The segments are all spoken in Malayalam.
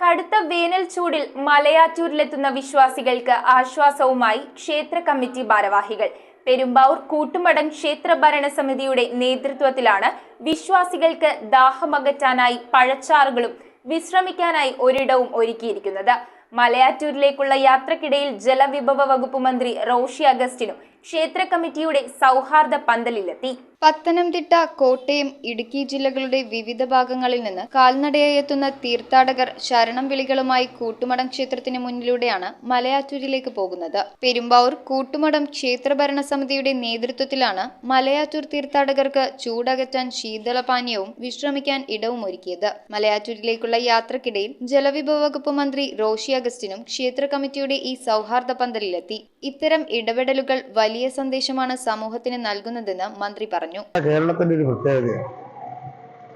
കടുത്ത വേനൽ ചൂടിൽ മലയാറ്റൂരിലെത്തുന്ന വിശ്വാസികൾക്ക് ആശ്വാസവുമായി ക്ഷേത്ര കമ്മിറ്റി ഭാരവാഹികൾ. പെരുമ്പാവൂർ കൂട്ടുമടം ക്ഷേത്ര ഭരണസമിതിയുടെ നേതൃത്വത്തിലാണ് വിശ്വാസികൾക്ക് ദാഹമകറ്റാനായി പഴച്ചാറുകളും വിശ്രമിക്കാനായി ഒരിടവും ഒരുക്കിയിരിക്കുന്നത്. മലയാറ്റൂരിലേക്കുള്ള യാത്രക്കിടയിൽ ജലവിഭവ വകുപ്പ് മന്ത്രി റോഷി അഗസ്റ്റിനും ക്ഷേത്ര കമ്മിറ്റിയുടെ സൗഹാർദ്ദ പന്തലിലെത്തി. പത്തനംതിട്ട, കോട്ടയം, ഇടുക്കി ജില്ലകളുടെ വിവിധ ഭാഗങ്ങളിൽ നിന്ന് കാൽനടയായി എത്തുന്ന തീർത്ഥാടകർ ശരണം വിളികളുമായി കൂട്ടുമടം ക്ഷേത്രത്തിന് മുന്നിലൂടെയാണ് മലയാറ്റൂരിലേക്ക് പോകുന്നത്. പെരുമ്പാവൂർ കൂട്ടുമടം ക്ഷേത്ര ഭരണസമിതിയുടെ നേതൃത്വത്തിലാണ് മലയാറ്റൂർ തീർത്ഥാടകർക്ക് ചൂടകറ്റാൻ ശീതളപാനീയവും വിശ്രമിക്കാൻ ഇടവും ഒരുക്കിയത്. മലയാറ്റൂരിലേക്കുള്ള യാത്രക്കിടയിൽ ജലവിഭവ വകുപ്പ് മന്ത്രി റോഷി അഗസ്റ്റിനും ക്ഷേത്ര കമ്മിറ്റിയുടെ ഈ സൗഹാർദ്ദ പന്തലിലെത്തി. ഇത്തരം ഇടപെടലുകൾ വലിയ സന്ദേശമാണ് സമൂഹത്തിന് നൽകുന്നതെന്ന് മന്ത്രി പറഞ്ഞു. കേരളത്തിന്റെ ഒരു പ്രത്യേകതയാണ്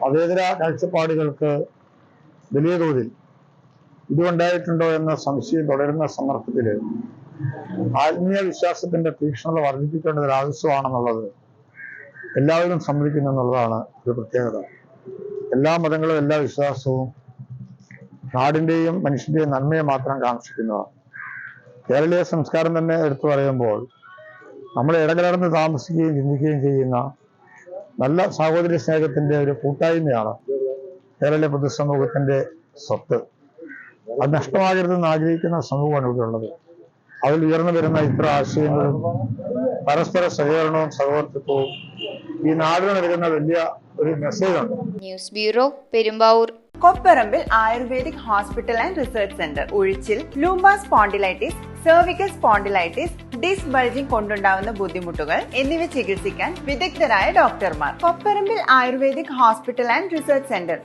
മതേതര കാഴ്ചപ്പാടുകൾക്ക് വലിയ തോതിൽ ഇതുണ്ടായിട്ടുണ്ടോ എന്ന സംശയം തുടരുന്ന സന്ദർഭത്തിൽ ആത്മീയ വിശ്വാസത്തിന്റെ തീക്ഷ്ണത വർദ്ധിപ്പിക്കേണ്ടത് ആവശ്യമാണെന്നുള്ളത് എല്ലാവരും സമ്മതിക്കുന്നു എന്നുള്ളതാണ് ഒരു പ്രത്യേകത. എല്ലാ മതങ്ങളും എല്ലാ വിശ്വാസവും നാടിന്റെയും മനുഷ്യന്റെയും നന്മയെ മാത്രം കാക്ഷിക്കുന്നതാണ്. കേരളീയ സംസ്കാരം തന്നെ എടുത്തു പറയുമ്പോൾ നമ്മൾ ഇടകലർന്ന് താമസിക്കുകയും ചിന്തിക്കുകയും ചെയ്യുന്ന നല്ല സാഹോദര്യ സ്നേഹത്തിന്റെ ഒരു കൂട്ടായ്മയാണ് കേരളീയ പൊതുസമൂഹത്തിന്റെ സ്വത്ത്. അത് നഷ്ടമാകരുതെന്ന് ആഗ്രഹിക്കുന്ന സമൂഹമാണ് ഇവിടെ ഉള്ളത്. അതിൽ ഉയർന്നു വരുന്ന ഇത്ര ആശയങ്ങളും പരസ്പര സഹകരണവും സഹവർത്തിത്വവും ഈ നാടിന് നൽകുന്ന വലിയ ഒരു മെസ്സേജുണ്ട്. News bureau, Perumbavoor. Kopparambil ayurvedic hospital and research centre. ഉഴിച്ചിൽ, lumbar spondylitis, cervical spondylitis, disc bulging കൊണ്ടുണ്ടാവുന്ന ബുദ്ധിമുട്ടുകൾ എന്നിവ ചികിത്സിക്കാൻ വിദഗ്ധരായ ഡോക്ടർമാർ. Kopparambil ayurvedic hospital and research centre.